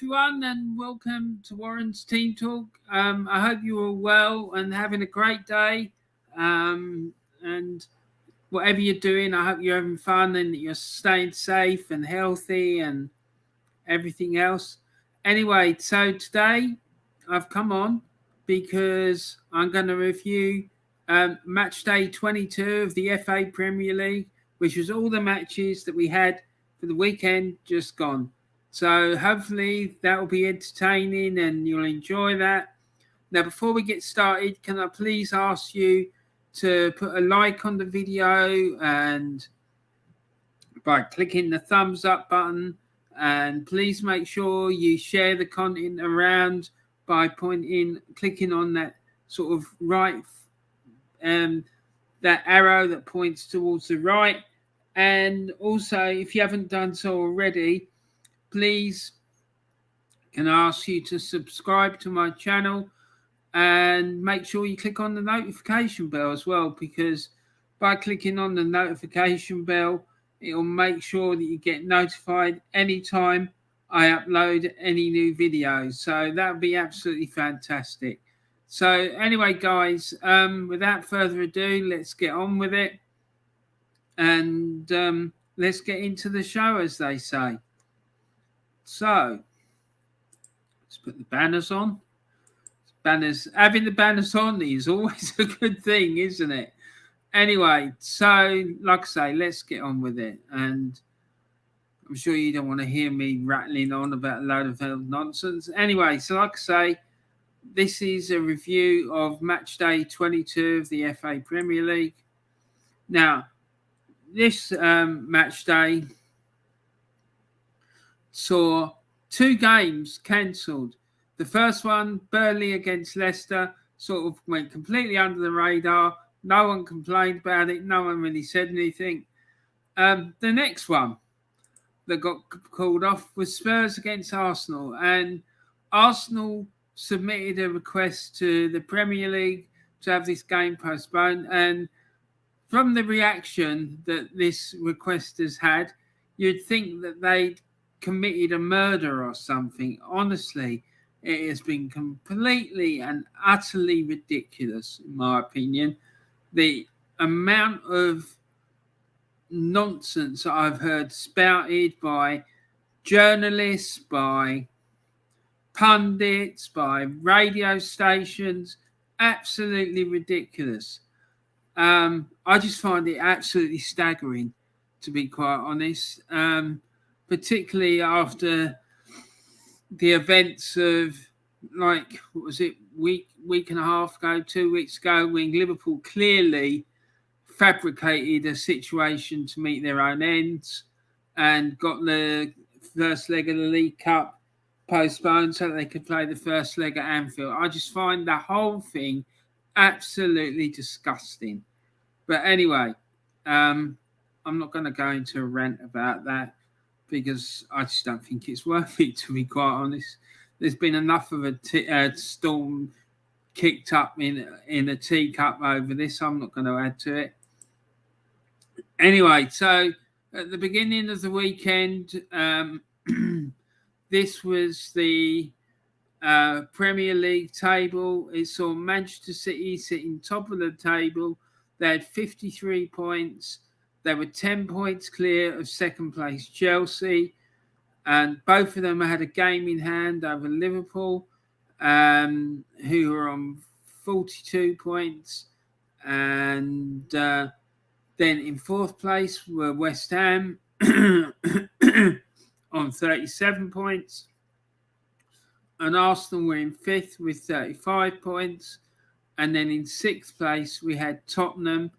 everyone, and welcome to Warren's Team Talk. I hope you're all well and having a great day. And whatever you're doing, I hope you're having fun and you're staying safe and healthy and everything else. Anyway, so today I've come on because I'm going to review match day 22 of the FA Premier League, which was all the matches that we had for the weekend just gone. So hopefully that will be entertaining and you'll enjoy that. Now, before we get started, can I please ask you to put a like on the video and by clicking the thumbs up button, and please make sure you share the content around by clicking on that sort of right, that arrow that points towards the right. And also, if you haven't done so already, please can I ask you to subscribe to my channel and make sure you click on the notification bell as well, because by clicking on the notification bell, it'll make sure that you get notified anytime I upload any new videos. So that would be absolutely fantastic. So anyway, guys, without further ado, let's get on with it. And let's get into the show, as they say. So let's put the banners on. Having the banners on is always a good thing, isn't it? Anyway, so like I say, let's get on with it. And I'm sure you don't want to hear me rattling on about a load of nonsense. Anyway, so like I say, this is a review of match day 22 of the FA Premier League. Now, this match day saw two games cancelled. The first one, Burnley against Leicester, sort of went completely under the radar. No one complained about it. No one really said anything. The next one that got called off was Spurs against Arsenal. And Arsenal submitted a request to the Premier League to have this game postponed. And from the reaction that this request has had, you'd think that they'd committed a murder or something. Honestly, it has been completely and utterly ridiculous, in my opinion. The amount of nonsense I've heard spouted by journalists, by pundits, by radio stations, absolutely ridiculous. I just find it absolutely staggering, to be quite honest, particularly after the events of, like, what was it, week and a half ago, 2 weeks ago, when Liverpool clearly fabricated a situation to meet their own ends and got the first leg of the League Cup postponed so that they could play the first leg at Anfield. I just find the whole thing absolutely disgusting. But anyway, I'm not going to go into a rant about that because I just don't think it's worth it, to be quite honest. There's been enough of a storm kicked up in a teacup over this. I'm not going to add to it. Anyway, so at the beginning of the weekend, this was the Premier League table. It saw Manchester City sitting top of the table. They had 53 points. They were 10 points clear of second place Chelsea. And both of them had a game in hand over Liverpool, who were on 42 points. And then in fourth place were West Ham on 37 points. And Arsenal were in fifth with 35 points. And then in sixth place, we had Tottenham,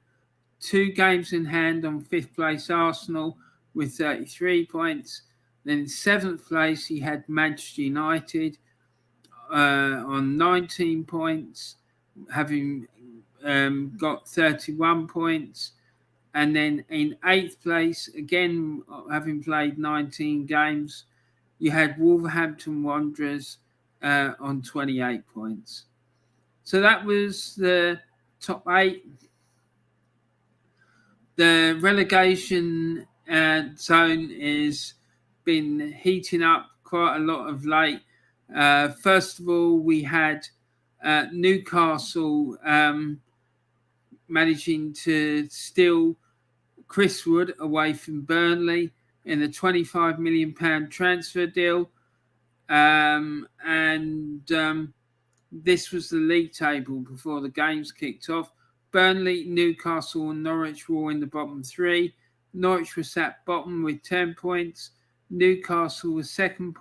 2 games in hand on fifth place Arsenal with 33 points. Then in seventh place, he had Manchester United on 19 points, having got 31 points. And then in eighth place, again, having played 19 games, you had Wolverhampton Wanderers on 28 points. So that was the top 8. The relegation zone is been heating up quite a lot of late. First of all, we had Newcastle managing to steal Chris Wood away from Burnley in a £25 million transfer deal. This was the league table before the games kicked off. Burnley, Newcastle and Norwich were all in the bottom three. Norwich was sat bottom with 10 points. Newcastle was second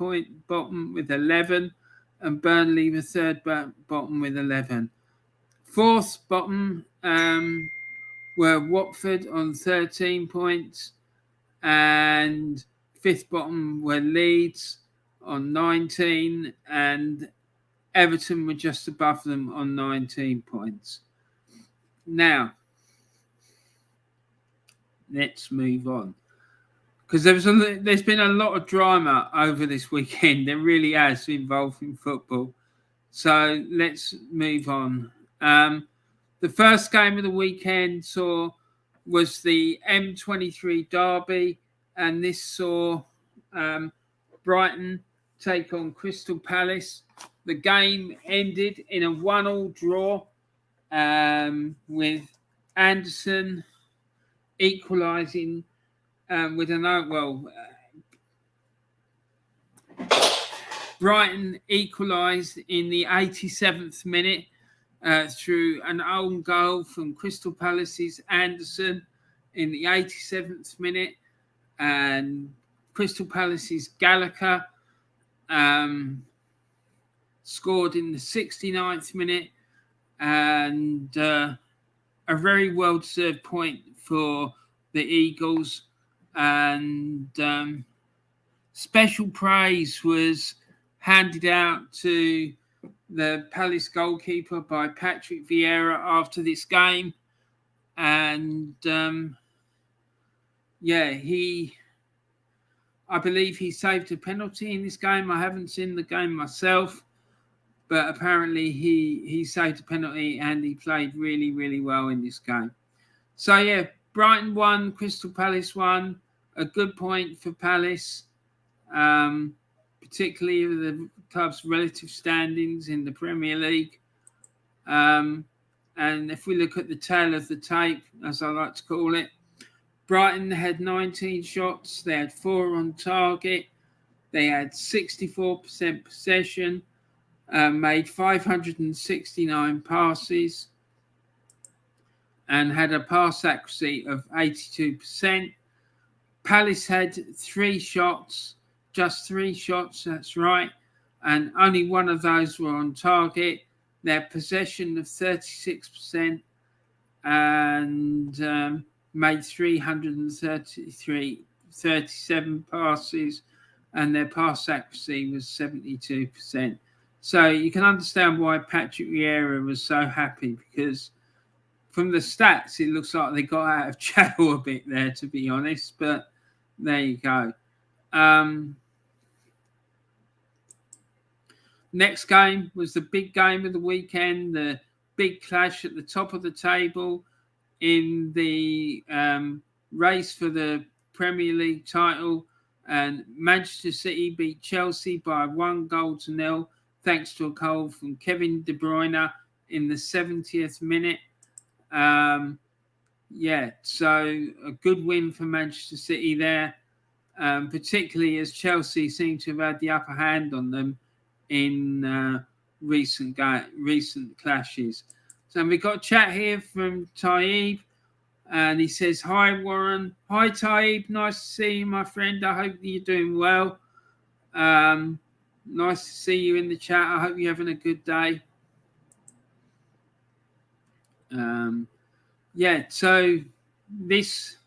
bottom with 11. And Burnley was third bottom with 11. Fourth bottom were Watford on 13 points. And fifth bottom were Leeds on 19. And Everton were just above them on 19 points. Now, let's move on. Because there's been a lot of drama over this weekend. There really has, involving football. So let's move on. The first game of the weekend was the M23 derby. And this saw Brighton take on Crystal Palace. The game ended in a 1-1 draw. With Anderson equalising with Brighton equalised in the 87th minute through an own goal from Crystal Palace's Anderson in the 87th minute, and Crystal Palace's Gallagher scored in the 69th minute. And a very well-deserved point for the Eagles. And special praise was handed out to the Palace goalkeeper by Patrick Vieira after this game. And I believe he saved a penalty in this game. I haven't seen the game myself. But apparently he saved a penalty and he played really, really well in this game. So, yeah, Brighton won, Crystal Palace won. A good point for Palace, particularly with the club's relative standings in the Premier League. And if we look at the tail of the tape, as I like to call it, Brighton had 19 shots. They had 4 on target. They had 64% possession. Made 569 passes and had a pass accuracy of 82%. Palace had 3 shots, just 3 shots, that's right, and only one of those were on target. Their possession of 36% and made 337 passes, and their pass accuracy was 72%. So you can understand why Patrick Vieira was so happy, because from the stats, it looks like they got out of jail a bit there, to be honest. But there you go. Next game was the big game of the weekend, the big clash at the top of the table in the race for the Premier League title. And Manchester City beat Chelsea by 1-0. Thanks to a goal from Kevin De Bruyne in the 70th minute. So a good win for Manchester City there, particularly as Chelsea seem to have had the upper hand on them in recent clashes. So we've got a chat here from Taib, and he says, "Hi, Warren." Hi, Taib. Nice to see you, my friend. I hope you're doing well. Nice to see you in the chat. I hope you're having a good day. So this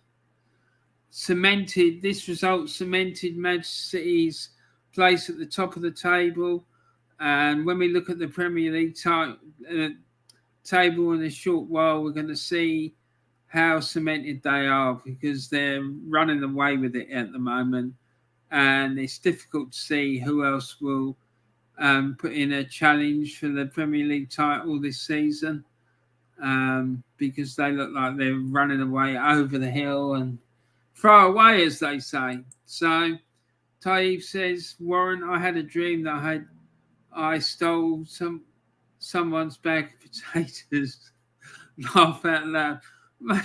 result cemented Manchester City's place at the top of the table. And when we look at the Premier League table in a short while, we're going to see how cemented they are, because they're running away with it at the moment. And it's difficult to see who else will put in a challenge for the Premier League title this season, because they look like they're running away over the hill and far away, as they say. So, Taib says, Warren, I had a dream that I stole someone's bag of potatoes. Laugh out loud. Mate,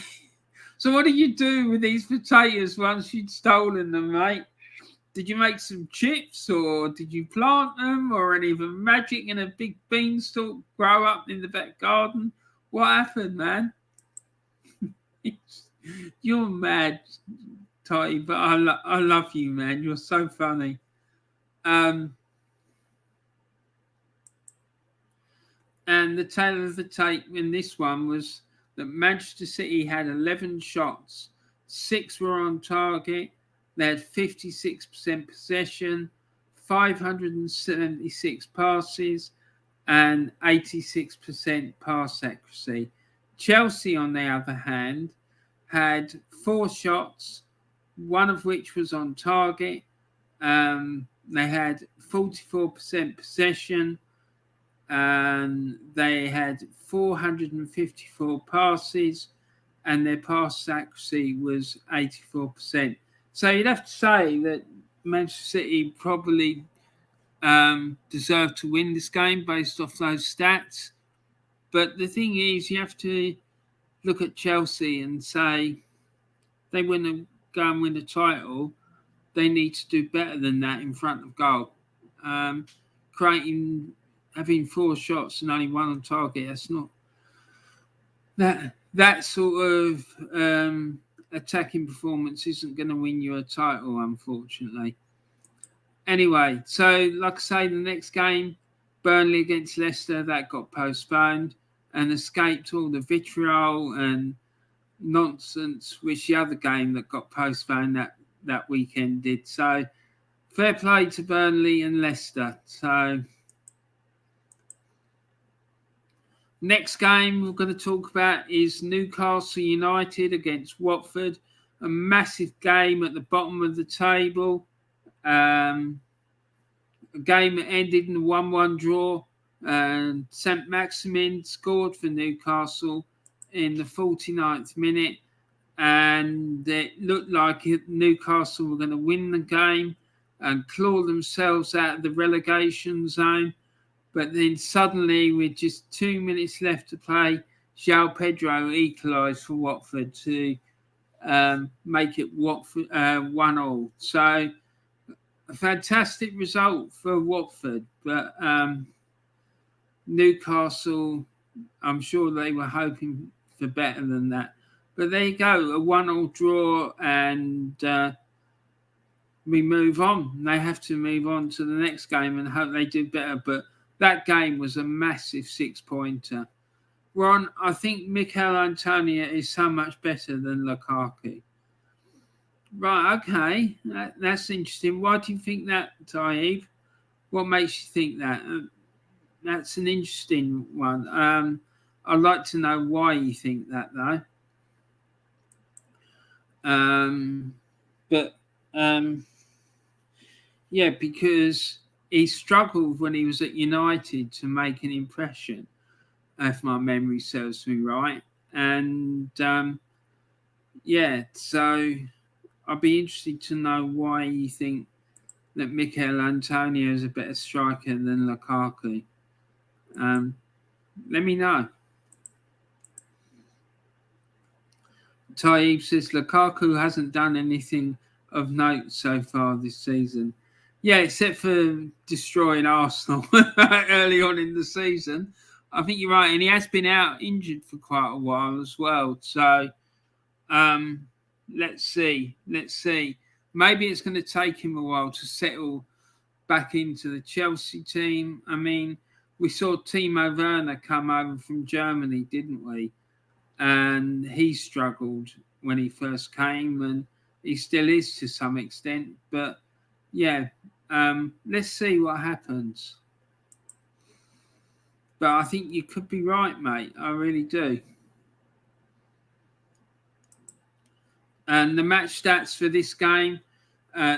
so what did you do with these potatoes once you'd stolen them, mate? Did you make some chips, or did you plant them, or any of them magic in a big beanstalk grow up in the back garden? What happened, man? You're mad, Totty, but I love you, man. You're so funny. And the tale of the tape in this one was that Manchester City had 11 shots, 6 were on target. They had 56% possession, 576 passes, and 86% pass accuracy. Chelsea, on the other hand, had 4 shots, 1 of which was on target. They had 44% possession, and they had 454 passes, and their pass accuracy was 84%. So you'd have to say that Manchester City probably deserved to win this game based off those stats. But the thing is, you have to look at Chelsea and say they want to go and win the title. They need to do better than that in front of goal. Having 4 shots and only 1 on target, that's not that sort of attacking performance isn't going to win you a title, unfortunately. Anyway, so like I say, the next game, Burnley against Leicester, that got postponed and escaped all the vitriol and nonsense which the other game that got postponed that weekend did. So fair play to Burnley and Leicester. So next game we're going to talk about is Newcastle United against Watford. A massive game at the bottom of the table. A game that ended in a 1-1 draw. And St. Maximin scored for Newcastle in the 49th minute. And it looked like Newcastle were going to win the game and claw themselves out of the relegation zone. But then suddenly, with just 2 minutes left to play, João Pedro equalised for Watford to make it Watford 1-1. So a fantastic result for Watford. But Newcastle, I'm sure they were hoping for better than that. But there you go, a 1-1 draw, and we move on. They have to move on to the next game and hope they do better. But that game was a massive 6-pointer. Ron, I think Mikel Antonio is so much better than Lukaku. Right, okay. That's interesting. Why do you think that, Taib? What makes you think that? That's an interesting one. I'd like to know why you think that, though. Yeah, because he struggled when he was at United to make an impression, if my memory serves me right. And so I'd be interested to know why you think that Mikel Antonio is a better striker than Lukaku. Let me know. Taib says Lukaku hasn't done anything of note so far this season. Yeah, except for destroying Arsenal early on in the season. I think you're right. And he has been out injured for quite a while as well. So let's see. Maybe it's going to take him a while to settle back into the Chelsea team. I mean, we saw Timo Werner come over from Germany, didn't we? And he struggled when he first came, and he still is to some extent. But yeah, let's see what happens. But I think you could be right, mate. I really do. And the match stats for this game,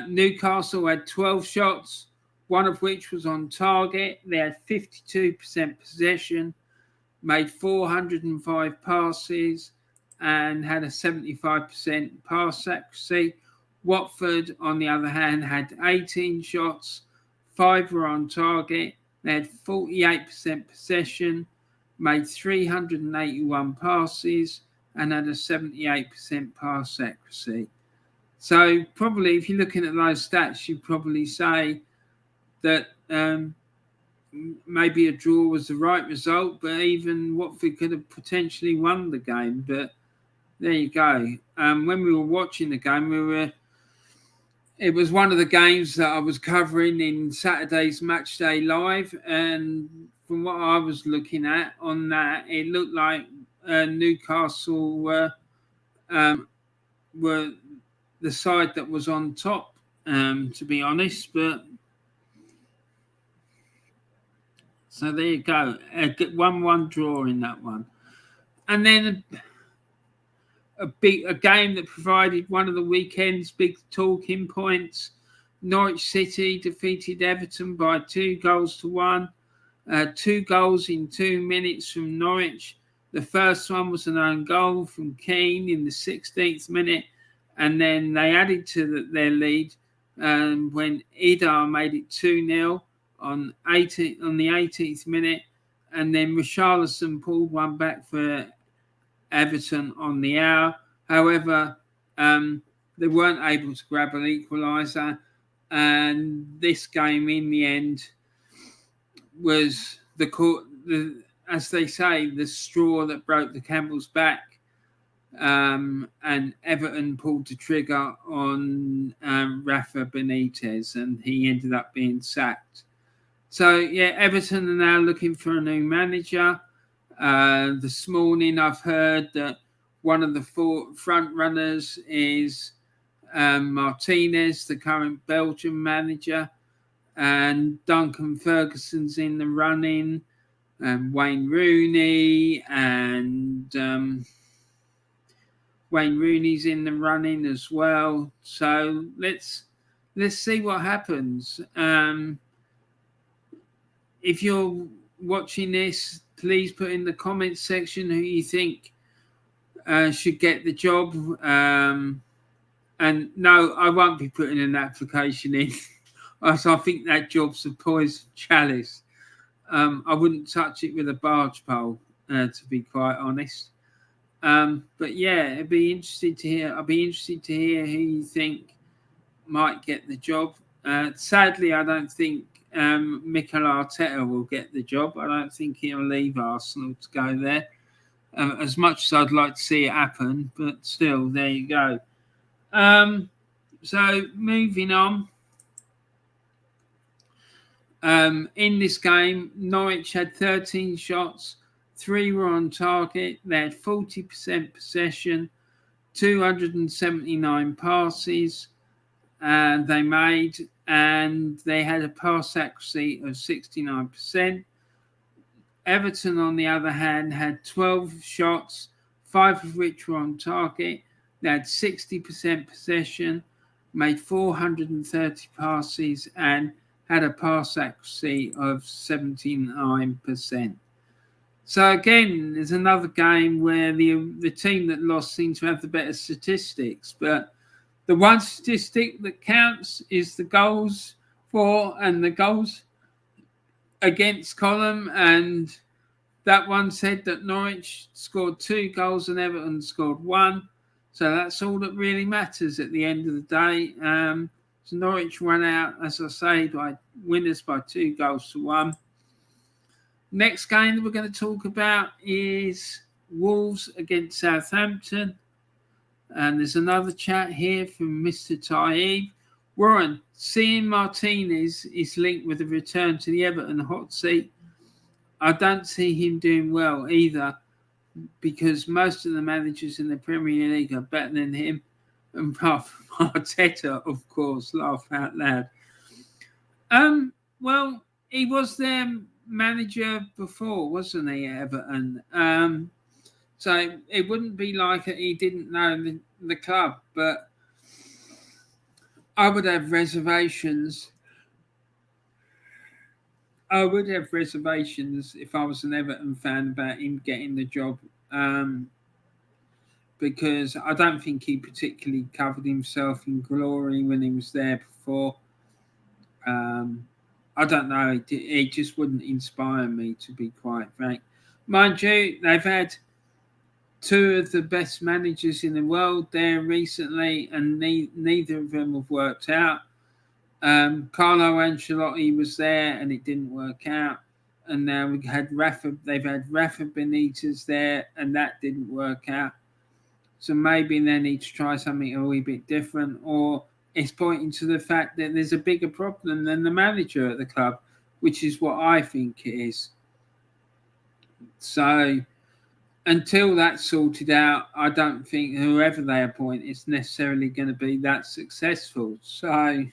Newcastle had 12 shots, 1 of which was on target. They had 52% possession, made 405 passes, and had a 75% pass accuracy. Watford, on the other hand, had 18 shots, 5 were on target. They had 48% possession, made 381 passes, and had a 78% pass accuracy. So probably, if you're looking at those stats, you'd probably say that maybe a draw was the right result, but even Watford could have potentially won the game. But there you go. When we were watching the game, it was one of the games that I was covering in Saturday's Matchday Live, and from what I was looking at on that, it looked like Newcastle were the side that was on top, to be honest. But so there you go, a 1-1 draw in that one, and then a game that provided one of the weekend's big talking points. Norwich City defeated Everton by 2-1. 2 goals in 2 minutes from Norwich. The first one was an own goal from Keane in the 16th minute, and then they added to their lead when Idar made it 2-0 on the 18th minute, and then Richarlison pulled one back for Everton on the hour. However, they weren't able to grab an equaliser, and this game in the end was as they say, the straw that broke the camel's back, and Everton pulled the trigger on Rafa Benitez, and he ended up being sacked. So yeah, Everton are now looking for a new manager. This morning I've heard that one of the 4 front runners is Martinez, the current Belgian manager, and Duncan Ferguson's in the running, and Wayne Rooney's in the running as well. So let's see what happens. If you're watching this, please put in the comments section who you think should get the job. And no, I won't be putting an application in. I think that job's a poison chalice. I wouldn't touch it with a barge pole, to be quite honest. But yeah, I'd be interested to hear who you think might get the job. Sadly, I don't think Mikel Arteta will get the job. I don't think he'll leave Arsenal to go there. As much as I'd like to see it happen, but still, there you go. So moving on. In this game, Norwich had 13 shots, 3 were on target. They had 40% possession, 279 passes they made, and they had a pass accuracy of 69%. Everton, on the other hand, had 12 shots, 5 of which were on target. They had 60% possession, made 430 passes, and had a pass accuracy of 79%. So again, there's another game where the team that lost seemed to have the better statistics, but the one statistic that counts is the goals for and the goals against column, and that one said that Norwich scored 2 goals and Everton scored 1. So that's all that really matters at the end of the day. So Norwich won out, as I say, by winners by 2-1. Next game that we're going to talk about is Wolves against Southampton. And there's another chat here from Mr. Taib. Warren, seeing Martinez is linked with a return to the Everton hot seat. I don't see him doing well either, because most of the managers in the Premier League are better than him. And apart from Arteta, of course, laugh out loud. Well, he was their manager before, wasn't he, Everton? So it wouldn't be like he didn't know the club, but I would have reservations. I would have reservations if I was an Everton fan about him getting the job. But because I don't think he particularly covered himself in glory when he was there before. I don't know. It just wouldn't inspire me, to be quite frank. Mind you, they've had two of the best managers in the world there recently, and neither of them have worked out. Carlo Ancelotti was there, and it didn't work out. And now we had Rafa. They've had Rafa Benitez there, and that didn't work out. So maybe they need to try something a wee bit different, or it's pointing to the fact that there's a bigger problem than the manager at the club, which is what I think it is. So until that's sorted out, I don't think whoever they appoint is necessarily going to be that successful. So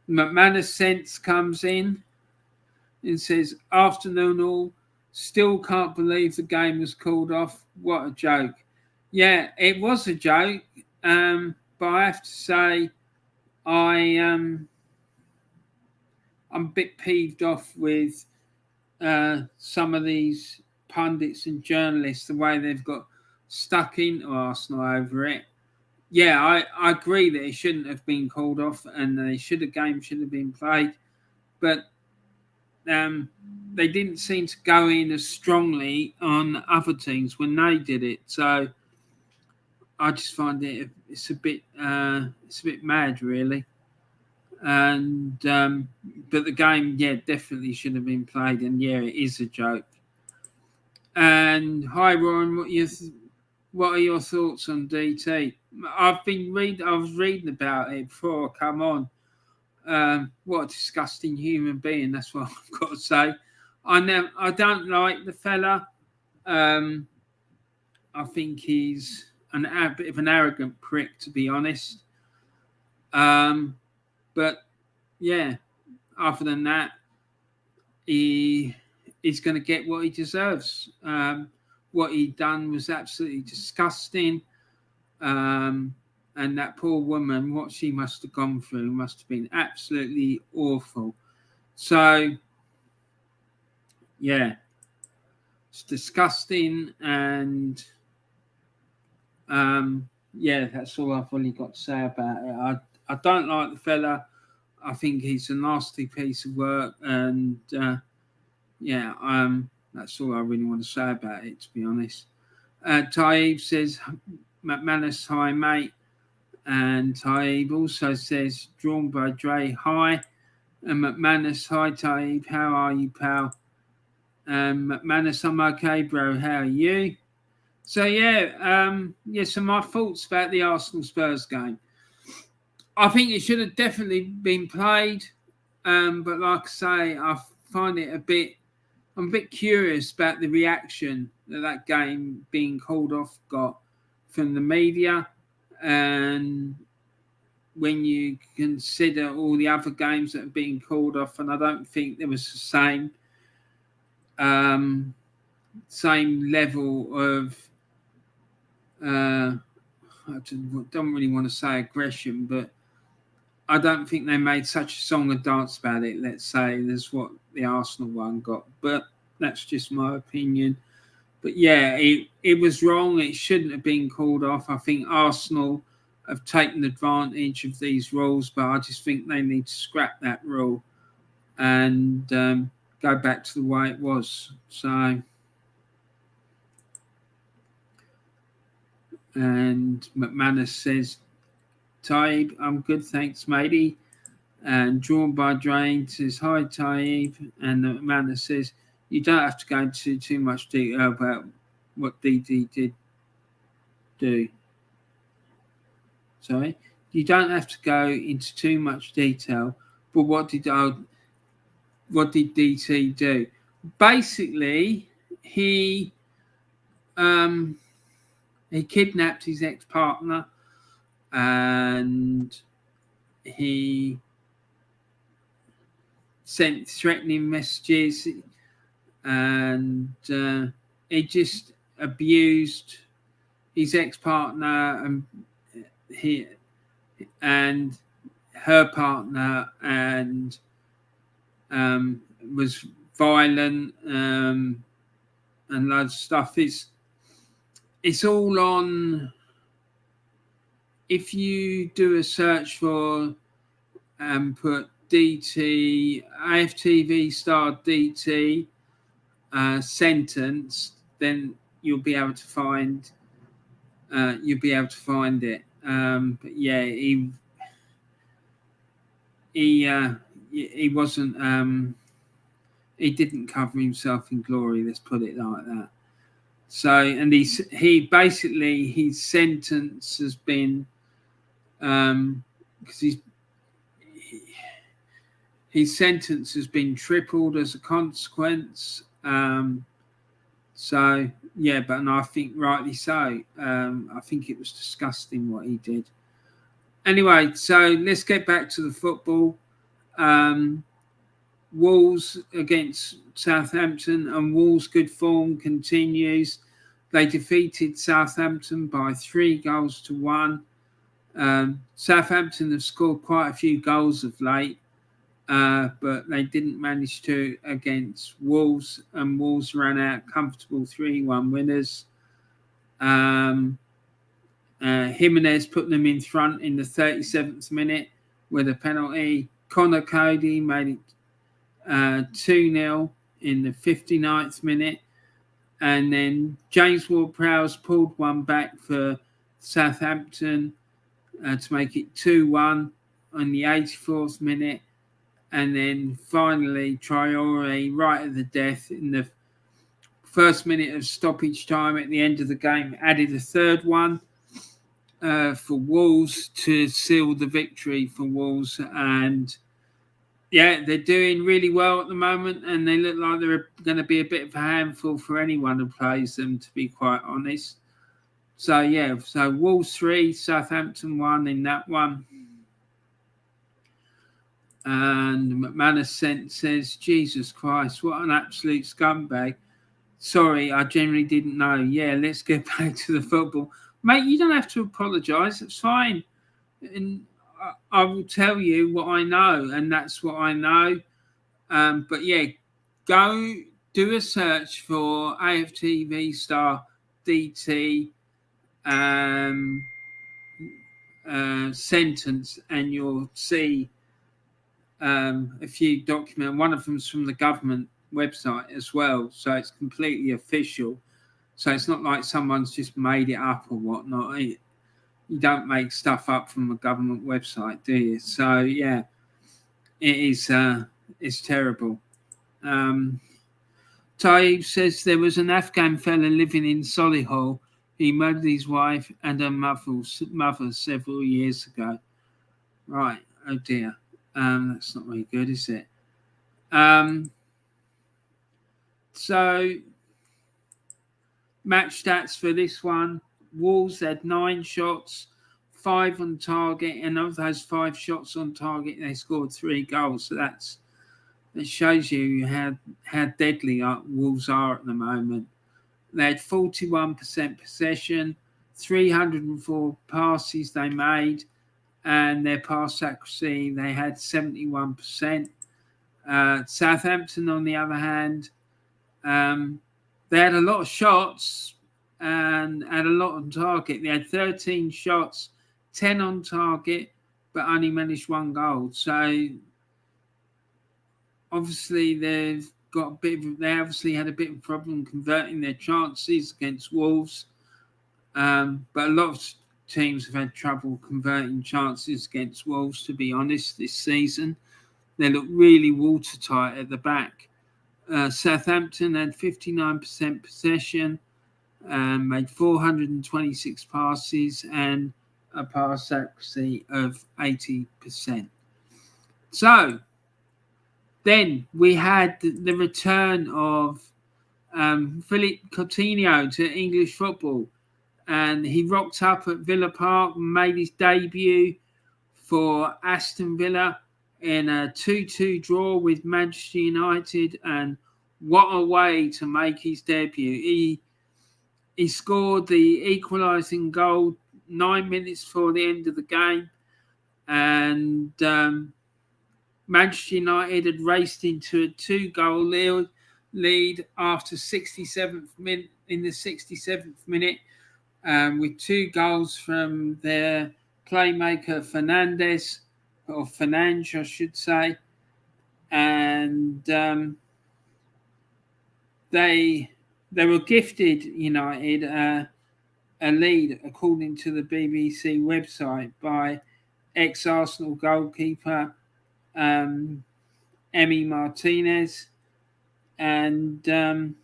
McManus Sense comes in and says, "Afternoon all, still can't believe the game was called off. What a joke." Yeah, it was a joke, but I have to say, I'm a bit peeved off with some of these pundits and journalists, the way they've got stuck into Arsenal over it. Yeah, I agree that it shouldn't have been called off, and the game should have been played, but they didn't seem to go in as strongly on other teams when they did it. So I just find it's a bit mad, really. And but the game, yeah, definitely should have been played, and yeah, it is a joke. And hi, Ron, what are your thoughts on DT? I was reading about it before I come on. What a disgusting human being! That's what I've got to say. I don't like the fella. I think he's a bit of an arrogant prick, to be honest. But yeah, other than that, he's going to get what he deserves. What he done was absolutely disgusting. And that poor woman, what she must have gone through must have been absolutely awful. So, yeah, it's disgusting. And, yeah, that's all I've really got to say about it. I don't like the fella. I think he's a nasty piece of work. And, yeah, that's all I really want to say about it, to be honest. Taib says, McManus, hi, mate. And Taib also says, drawn by Dre, hi. And McManus, hi, Taib. How are you, pal? And McManus, I'm okay, bro. How are you? So, yeah, so my thoughts about the Arsenal Spurs game. I think it should have definitely been played. But like I say, I find it I'm a bit curious about the reaction that game being called off got from the media. And when you consider all the other games that have been called off, and I don't think there was the same level of I don't really want to say aggression, but I don't think they made such a song and dance about it, let's say, as what the Arsenal one got. But that's just my opinion. But yeah, it was wrong. It shouldn't have been called off. I think Arsenal have taken advantage of these rules, but I just think they need to scrap that rule and go back to the way it was. So, and McManus says, Taib, I'm good, thanks, matey. And Drawn by Drain says, hi, Taib. And McManus says, you don't have to go into too much detail about what DD did do. Sorry, you don't have to go into too much detail, but what did DT do? Basically, he kidnapped his ex-partner, and he sent threatening messages, and he just abused his ex-partner and her partner, and was violent and loads of stuff. it's all on. If you do a search for and put DT AFTV star DT sentence, then you'll be able to find it. But yeah, he wasn't. He didn't cover himself in glory. Let's put it like that. So, and he basically his sentence has been because his sentence has been tripled as a consequence. So yeah, but I think rightly so. I think it was disgusting what he did. Anyway, so let's get back to the football. Wolves against Southampton, and Wolves' good form continues. They defeated Southampton by 3-1. Southampton have scored quite a few goals of late, but they didn't manage to against Wolves, and Wolves ran out comfortable 3-1 winners. Jimenez put them in front in the 37th minute with a penalty. Connor Cody made it 2-0 in the 59th minute, and then James Ward-Prowse pulled one back for Southampton to make it 2-1 on the 84th minute, and then finally Traore right at the death in the first minute of stoppage time at the end of the game added a third one for Wolves to seal the victory for Wolves. And yeah, they're doing really well at the moment, and they look like they're going to be a bit of a handful for anyone who plays them, to be quite honest. So yeah, so Wolves 3, Southampton 1 in that one. And McManus says, Jesus Christ, what an absolute scumbag. Sorry, I generally didn't know. Yeah, let's get back to the football. Mate, you don't have to apologise. It's fine. And I will tell you what I know, and that's what I know. But yeah, go do a search for AFTV star DT sentence, and you'll see a few documents. One of them's from the government website as well, so it's completely official. So it's not like someone's just made it up or whatnot. You don't make stuff up from a government website, do you? So yeah, it is. It's terrible. Taib says there was an Afghan fella living in Solihull. He murdered his wife and her mother several years ago. Right. Oh dear. That's not very good, is it? So match stats for this one. Wolves had 9 shots, 5 on target, and of those 5 shots on target, they scored 3 goals. So that shows you how deadly Wolves are at the moment. They had 41% possession, 304 passes they made, and their pass accuracy, they had 71%. Southampton, on the other hand, they had a lot of shots and had a lot on target. They had 13 shots, 10 on target, but only managed 1 goal. So obviously they obviously had a bit of a problem converting their chances against Wolves. But a lot of teams have had trouble converting chances against Wolves, to be honest, this season. They look really watertight at the back. Southampton had 59% possession, made 426 passes, and a pass accuracy of 80%. So then we had the return of Philippe Coutinho to English football, and he rocked up at Villa Park and made his debut for Aston Villa in a 2-2 draw with Manchester United, and what a way to make his debut. He scored the equalising goal 9 minutes before the end of the game, and Manchester United had raced into a 2-goal lead after 67th minute. In the 67th minute, with 2 goals from their playmaker Fernandes, I should say. And they were gifted United a lead, according to the BBC website, by ex-Arsenal goalkeeper Emi Martinez, and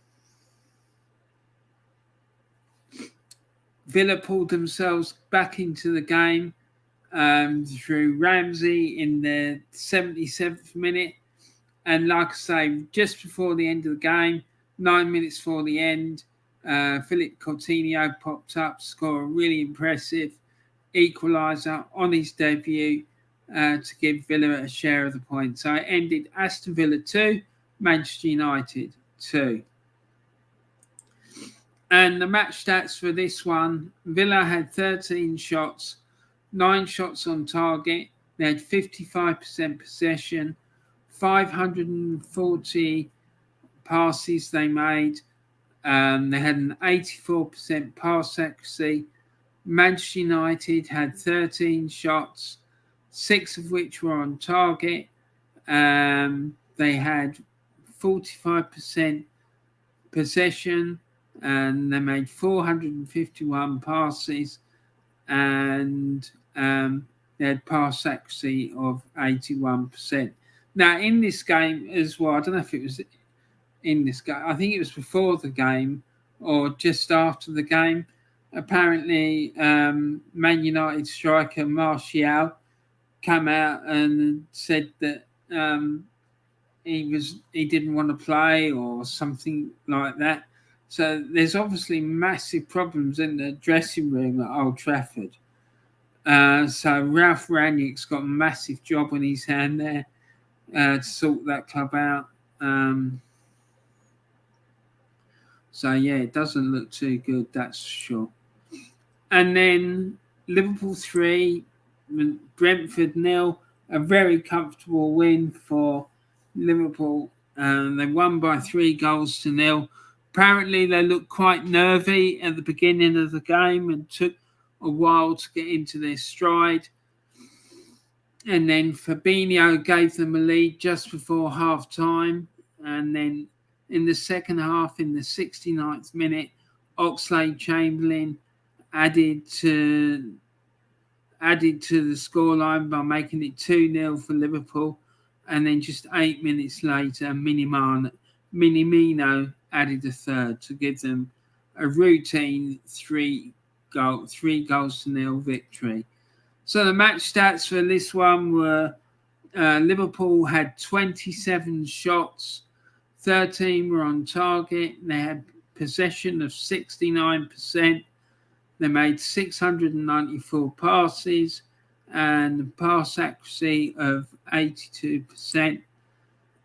Villa pulled themselves back into the game through Ramsey in the 77th minute. And like I say, just before the end of the game, 9 minutes before the end, Philippe Coutinho popped up, scored a really impressive equaliser on his debut to give Villa a share of the points. So it ended Aston Villa 2, Manchester United 2. And the match stats for this one, Villa had 13 shots, 9 shots on target. They had 55% possession, 540 passes they made. They had an 84% pass accuracy. Manchester United had 13 shots, 6 of which were on target. They had 45% possession, and they made 451 passes, and they had pass accuracy of 81%. Now, in this game as well, I don't know if it was in this game, I think it was before the game or just after the game. Apparently, Man United striker Martial came out and said that he didn't want to play or something like that. So there's obviously massive problems in the dressing room at Old Trafford. So Ralph Rangnick's got a massive job on his hand there to sort that club out. So yeah, it doesn't look too good, that's for sure. And then Liverpool 3, Brentford 0, a very comfortable win for Liverpool. They won by 3-0. Apparently, they looked quite nervy at the beginning of the game and took a while to get into their stride. And then Fabinho gave them a lead just before half-time. And then in the second half, in the 69th minute, Oxlade-Chamberlain added to the scoreline by making it 2-0 for Liverpool. And then just 8 minutes later, Minamino added a third to give them a routine 3-0 victory. So the match stats for this one were Liverpool had 27 shots, 13 were on target. They had possession of 69%. They made 694 passes and a pass accuracy of 82%.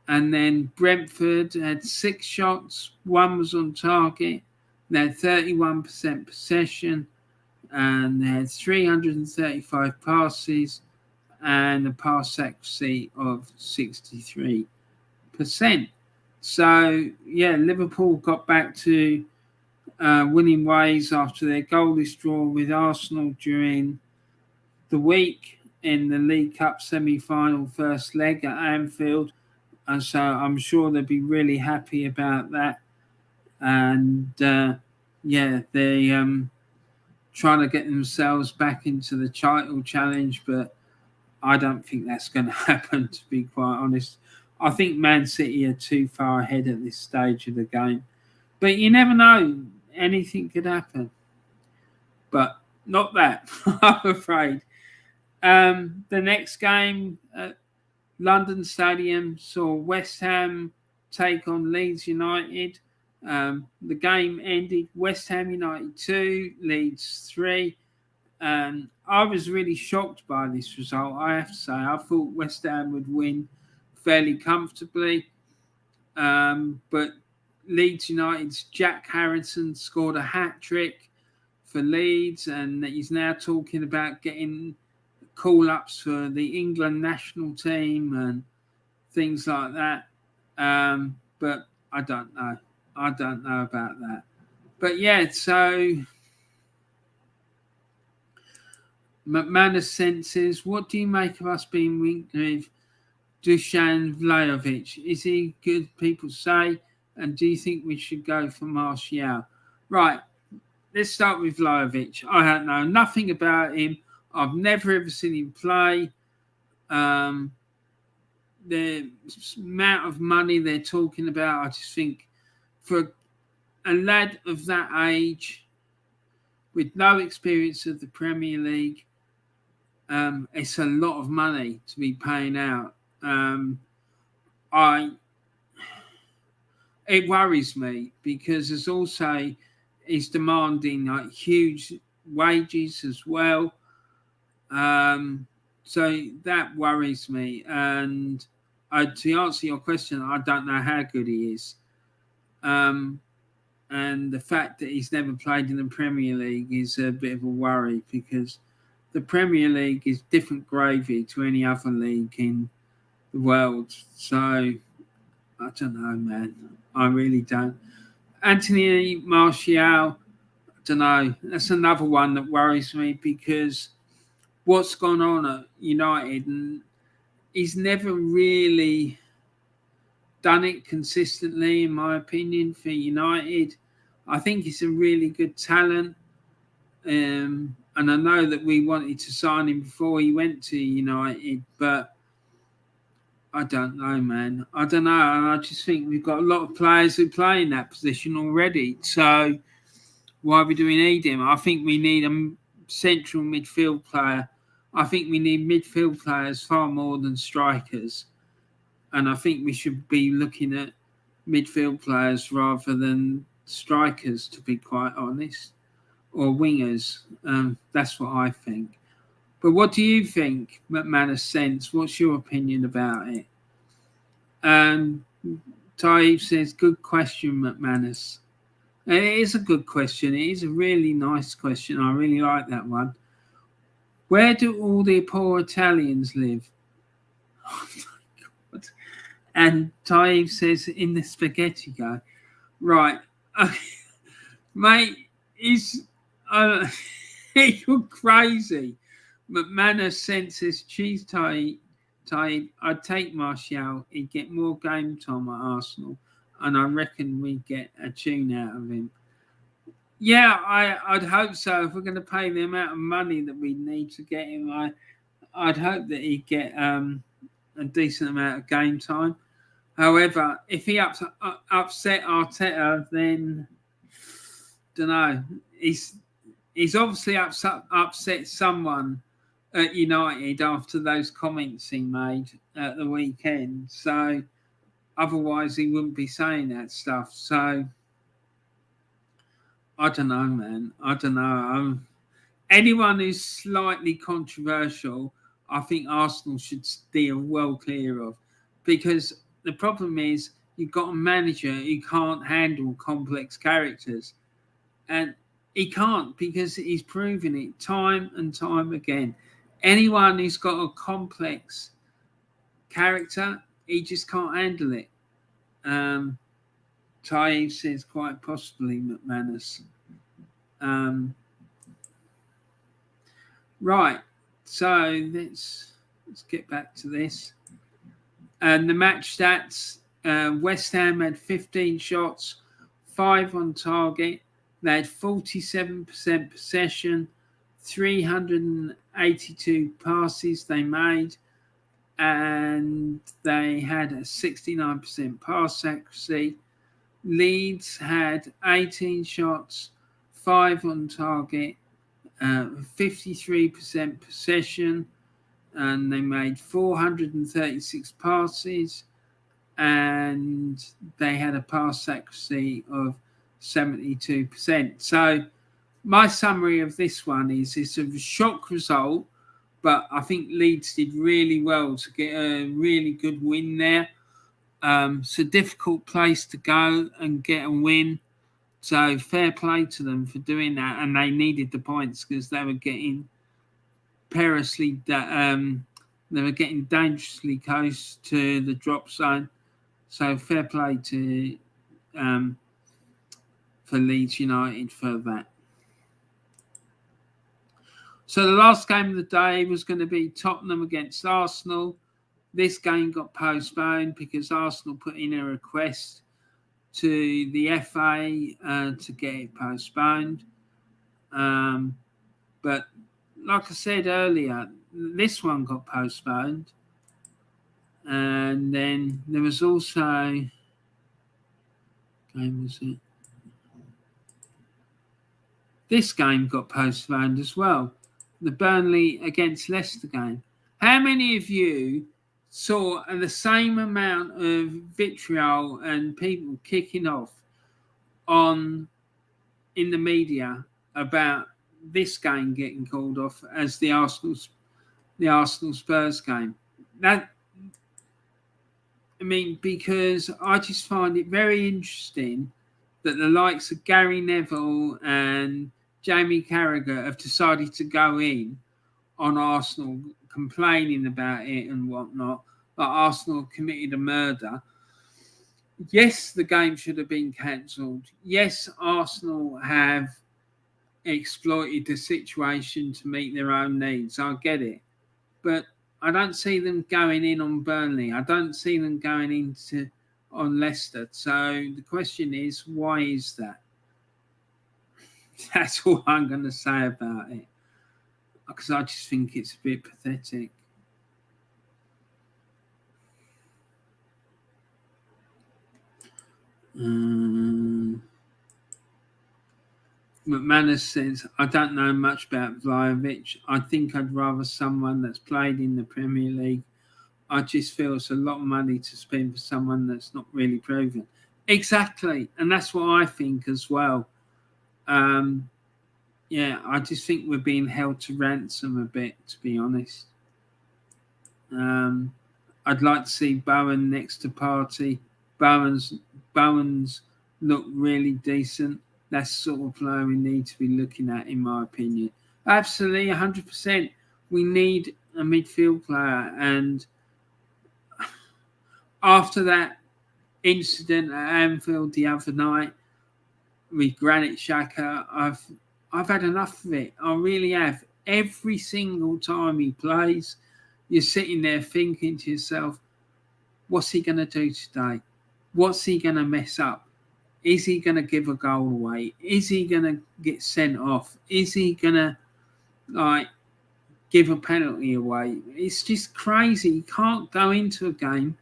And then Brentford had 6 shots, 1 was on target. They had 31% possession and they had 335 passes and a pass accuracy of 63%. So, yeah, Liverpool got back to winning ways after their goalless draw with Arsenal during the week in the League Cup semi-final first leg at Anfield. And so I'm sure they'll be really happy about that. And, they're trying to get themselves back into the title challenge, but I don't think that's going to happen, to be quite honest. I think Man City are too far ahead at this stage of the game. But you never know. Anything could happen. But not that, I'm afraid. The next game at London Stadium saw West Ham take on Leeds United. The game ended West Ham United 2, Leeds 3. I was really shocked by this result, I have to say. I thought West Ham would win fairly comfortably. But Leeds United's Jack Harrison scored a hat-trick for Leeds, and he's now talking about getting call-ups for the England national team and things like that. But I don't know. I don't know about that. But yeah, so McManus senses, what do you make of us being linked with Dusan Vlahovic? Is he good, people say? And do you think we should go for Martial? Right, let's start with Vlahovic. I don't know nothing about him. I've never ever seen him play. The amount of money they're talking about, I just think for a lad of that age with no experience of the Premier League, it's a lot of money to be paying out. It worries me because there's also he's demanding like huge wages as well. So that worries me. And to answer your question, I don't know how good he is. And the fact that he's never played in the Premier League is a bit of a worry because the Premier League is different gravy to any other league in the world. So I don't know, man. I really don't. Anthony Martial, I don't know. That's another one that worries me because what's gone on at United, and he's never really done it consistently, in my opinion, for United. I think he's a really good talent. And I know that we wanted to sign him before he went to United, but I don't know, man. I don't know. And I just think we've got a lot of players who play in that position already. So why do we need him? I think we need a central midfield player. I think we need midfield players far more than strikers. And I think we should be looking at midfield players rather than strikers, to be quite honest, or wingers. That's what I think. But what do you think, McManus sense? What's your opinion about it? Taib says, good question, McManus. And it is a good question. It is a really nice question. I really like that one. Where do all the poor Italians live? Oh my God. And Taib says, in the spaghetti guy. Right. Mate, you're crazy. McManus senses cheese Taib. I'd take Martial. He'd get more game time at Arsenal. And I reckon we'd get a tune out of him. Yeah, I'd hope so. If we're going to pay the amount of money that we need to get him, I'd hope that he'd get a decent amount of game time. However, if he upset Arteta, then don't know. He's obviously upset someone at United after those comments he made at the weekend. So otherwise, he wouldn't be saying that stuff. So I don't know, man. I don't know. Anyone who's slightly controversial, I think Arsenal should steer well clear of, because the problem is you've got a manager who can't handle complex characters, and he can't because he's proven it time and time again. Anyone who's got a complex character, he just can't handle it. Taib says quite possibly McManus. Right, so let's get back to this. And the match stats, West Ham had 15 shots, 5 on target. They had 47% possession, 382 passes they made, and they had a 69% pass accuracy. Leeds had 18 shots, 5 on target, 53% possession, and they made 436 passes, and they had a pass accuracy of 72%. So my summary of this one is it's a shock result, but I think Leeds did really well to get a really good win there. It's a difficult place to go and get a win. So fair play to them for doing that. And they needed the points because they were getting perilously, they were getting dangerously close to the drop zone. So fair play to for Leeds United for that. So the last game of the day was going to be Tottenham against Arsenal. This game got postponed because Arsenal put in a request to the FA to get it postponed. But like I said earlier, this one got postponed. And then there was also... game was it? This game got postponed as well. The Burnley against Leicester game. How many of you saw the same amount of vitriol and people kicking off in the media about this game getting called off as the Arsenal Spurs game? Because I just find it very interesting that the likes of Gary Neville and Jamie Carragher have decided to go in on Arsenal, complaining about it and whatnot, that Arsenal committed a murder. Yes, the game should have been cancelled. Yes, Arsenal have exploited the situation to meet their own needs. I get it. But I don't see them going in on Burnley. I don't see them going on Leicester. So the question is, why is that? That's all I'm going to say about it. Because I just think it's a bit pathetic. McManus says, I don't know much about Vlahovic. I think I'd rather someone that's played in the Premier League. I just feel it's a lot of money to spend for someone that's not really proven. Exactly. And that's what I think as well. I just think we're being held to ransom a bit, to be honest. I'd like to see Bowen next to Partey. Bowen's look really decent. That's the sort of player we need to be looking at, in my opinion. Absolutely, 100%. We need a midfield player. And after that incident at Anfield the other night with Granit Xhaka, I've had enough of it. I really have. Every single time he plays, you're sitting there thinking to yourself, what's he going to do today? What's he going to mess up? Is he going to give a goal away? Is he going to get sent off? Is he going to give a penalty away? It's just crazy. You can't go into a game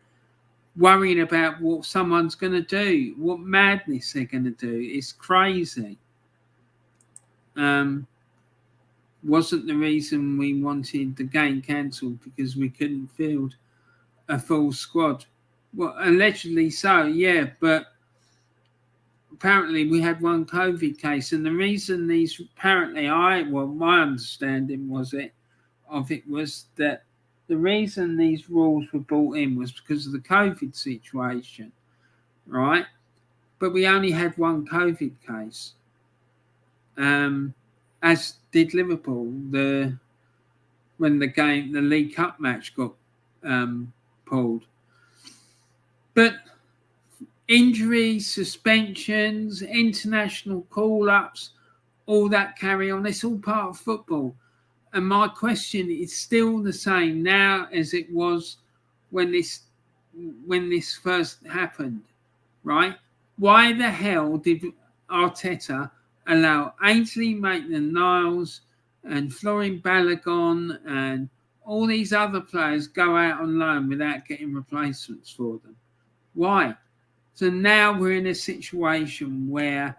worrying about what someone's going to do, what madness they're going to do. It's crazy. Wasn't the reason we wanted the game cancelled because we couldn't field a full squad? Well, allegedly so, yeah, but apparently we had one COVID case, and the reason my understanding was that the reason these rules were brought in was because of the COVID situation, right? But we only had one COVID case, as did Liverpool. When the League Cup match got pulled, but injuries, suspensions, international call-ups, all that carry on. It's all part of football. And my question is still the same now as it was when this first happened, right? Why the hell did Arteta allow Ainsley Maitland-Niles and Florian Balogun and all these other players go out on loan without getting replacements for them? Why? So now we're in a situation where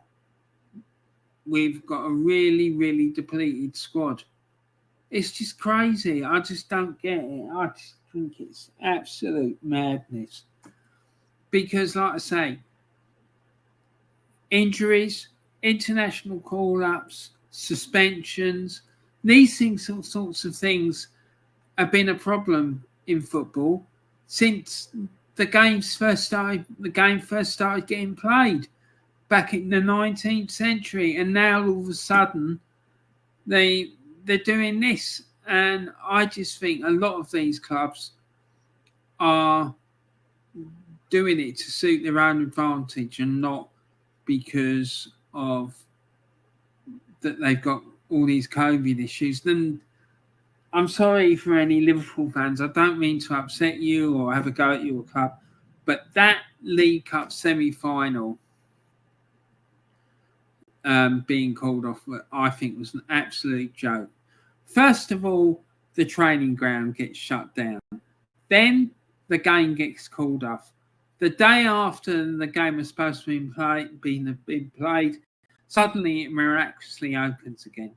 we've got a really, really depleted squad. It's just crazy. I just don't get it. I just think it's absolute madness. Because, like I say, injuries, international call-ups, suspensions, these sorts of things have been a problem in football since the game first started getting played back in the 19th century, and now all of a sudden they're doing this. And I just think a lot of these clubs are doing it to suit their own advantage and not because of that they've got all these COVID issues. Then I'm sorry for any Liverpool fans. I don't mean to upset you or have a go at your club, but that League Cup semi-final being called off, I think was an absolute joke. First of all, the training ground gets shut down. Then the game gets called off. The day after the game was supposed to be played, suddenly it miraculously opens again.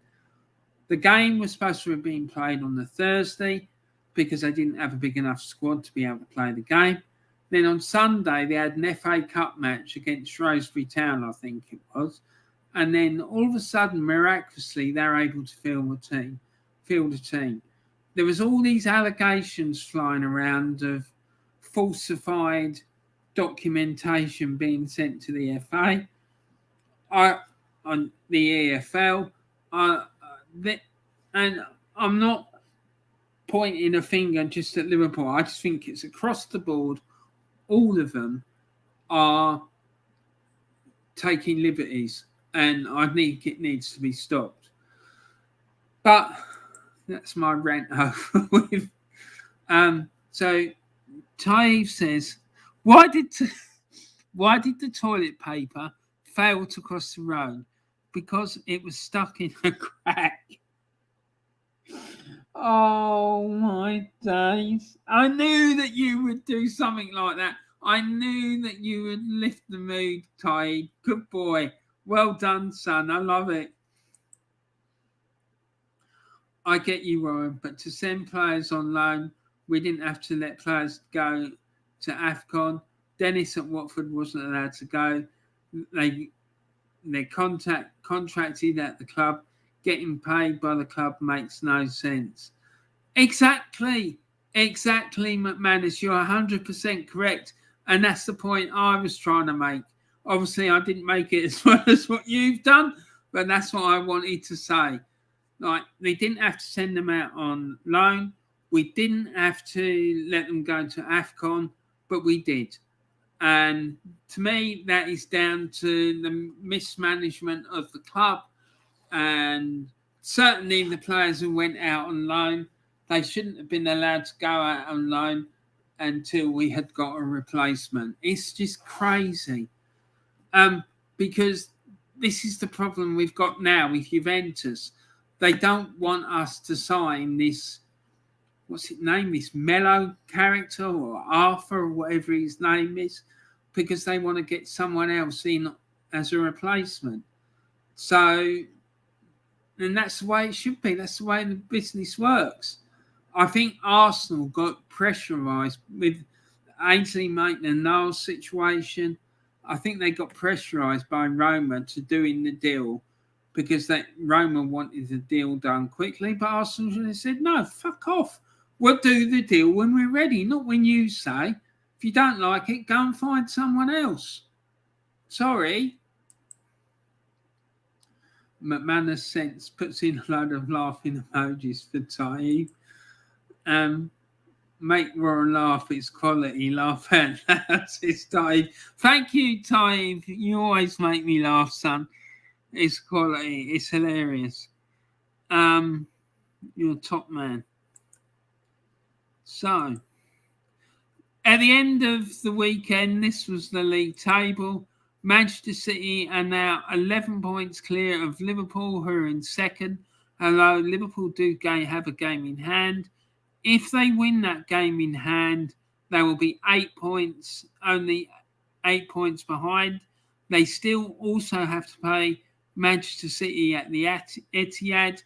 The game was supposed to have been played on the Thursday because they didn't have a big enough squad to be able to play the game. Then on Sunday, they had an FA Cup match against Shrewsbury Town, I think it was. And then all of a sudden, miraculously, they're able to field a team. There was all these allegations flying around of falsified documentation being sent to the FA, on the EFL, and I'm not pointing a finger just at Liverpool. I just think it's across the board. All of them are taking liberties, and I think it needs to be stopped. But that's my rant over with. So Taib says, why did the toilet paper fail to cross the road? Because it was stuck in a crack. Oh my days. I knew that you would do something like that. I knew that you would lift the mood, Taib. Good boy. Well done, son. I love it. I get you, Warren, but to send players on loan, we didn't have to let players go to AFCON. Dennis at Watford wasn't allowed to go. They're contracted at the club. Getting paid by the club makes no sense. Exactly, McManus. You're 100% correct. And that's the point I was trying to make. Obviously, I didn't make it as well as what you've done, but that's what I wanted to say. Like, they didn't have to send them out on loan. We didn't have to let them go to AFCON, but we did. And to me, that is down to the mismanagement of the club. And certainly the players who went out on loan, they shouldn't have been allowed to go out on loan until we had got a replacement. It's just crazy. Because this is the problem we've got now with Juventus. They don't want us to sign this, what's his name, this Mello character or Arthur or whatever his name is, because they want to get someone else in as a replacement. So, and that's the way it should be. That's the way the business works. I think Arsenal got pressurised with Ainsley Maitland-Niles situation. I think they got pressurised by Roma to doing the deal because Roma wanted the deal done quickly, but Arsenal said, no, fuck off. We'll do the deal when we're ready, not when you say. If you don't like it, go and find someone else. Sorry. McManus puts in a load of laughing emojis for Taib. Make Warren laugh, it's quality. Laugh out loud, says Taib. Thank you, Taib. You always make me laugh, son. It's quality. It's hilarious. You're a top man. So, at the end of the weekend, this was the league table. Manchester City are now 11 points clear of Liverpool, who are in second. Although Liverpool do have a game in hand. If they win that game in hand, they will be 8 points, only 8 points behind. They still also have to play Manchester City at the Etihad.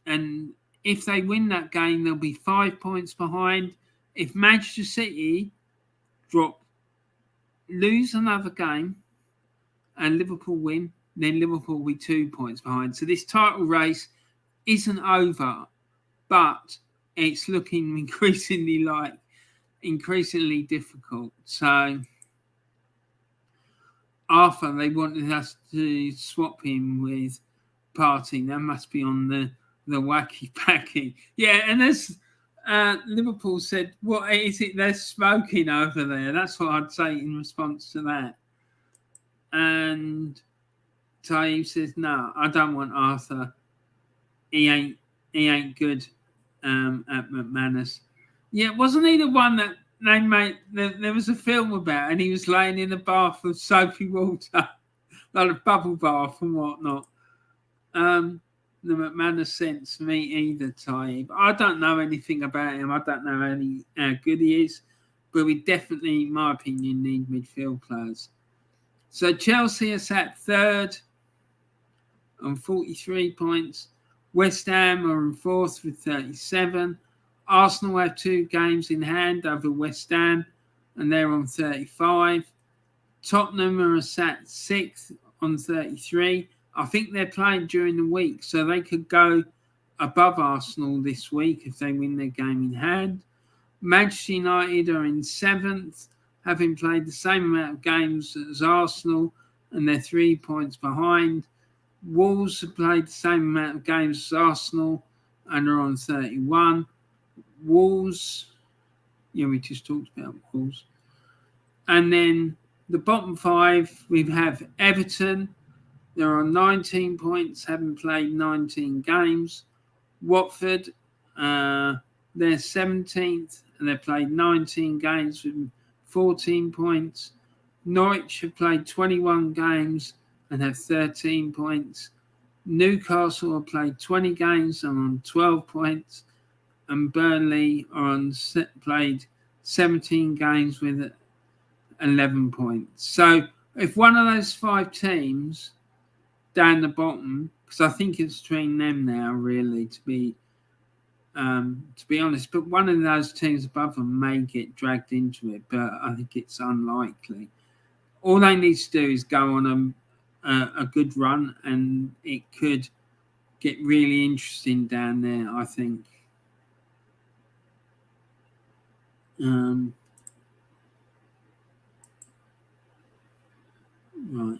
And if they win that game, they'll be 5 points behind. If Manchester City lose another game and Liverpool win, then Liverpool will be 2 points behind. So this title race isn't over, but it's looking increasingly difficult. So Arthur, they wanted us to swap him with Partey. That must be on the wacky packy. Yeah, and as Liverpool said, what is it they're smoking over there? That's what I'd say in response to that. And Taib says, no, I don't want Arthur he ain't good at McManus. Yeah, wasn't he the one that they made? There was a film about, and he was laying in a bath of soapy water, like a bubble bath and whatnot. The McManus sense me either, Taib. I don't know anything about him. I don't know how good he is, but we definitely, in my opinion, need midfield players. So Chelsea are sat third on 43 points. West Ham are in fourth with 37. Arsenal have 2 games in hand over West Ham, and they're on 35. Tottenham are sat sixth on 33. I think they're playing during the week, so they could go above Arsenal this week if they win their game in hand. Manchester United are in 7th, having played the same amount of games as Arsenal, and they're 3 points behind. Wolves have played the same amount of games as Arsenal and are on 31. Wolves, we just talked about Wolves. And then the bottom 5, we have Everton. They're on 19 points, having played 19 games. Watford, they're 17th, and they've played 19 games with 14 points. Norwich have played 21 games and have 13 points. Newcastle have played 20 games and on 12 points. And Burnley are played 17 games with 11 points. So if one of those 5 teams down the bottom, because I think it's between them now, really, to be honest, but one of those teams above them may get dragged into it, but I think it's unlikely. All they need to do is go on a good run, and it could get really interesting down there, I think. Right.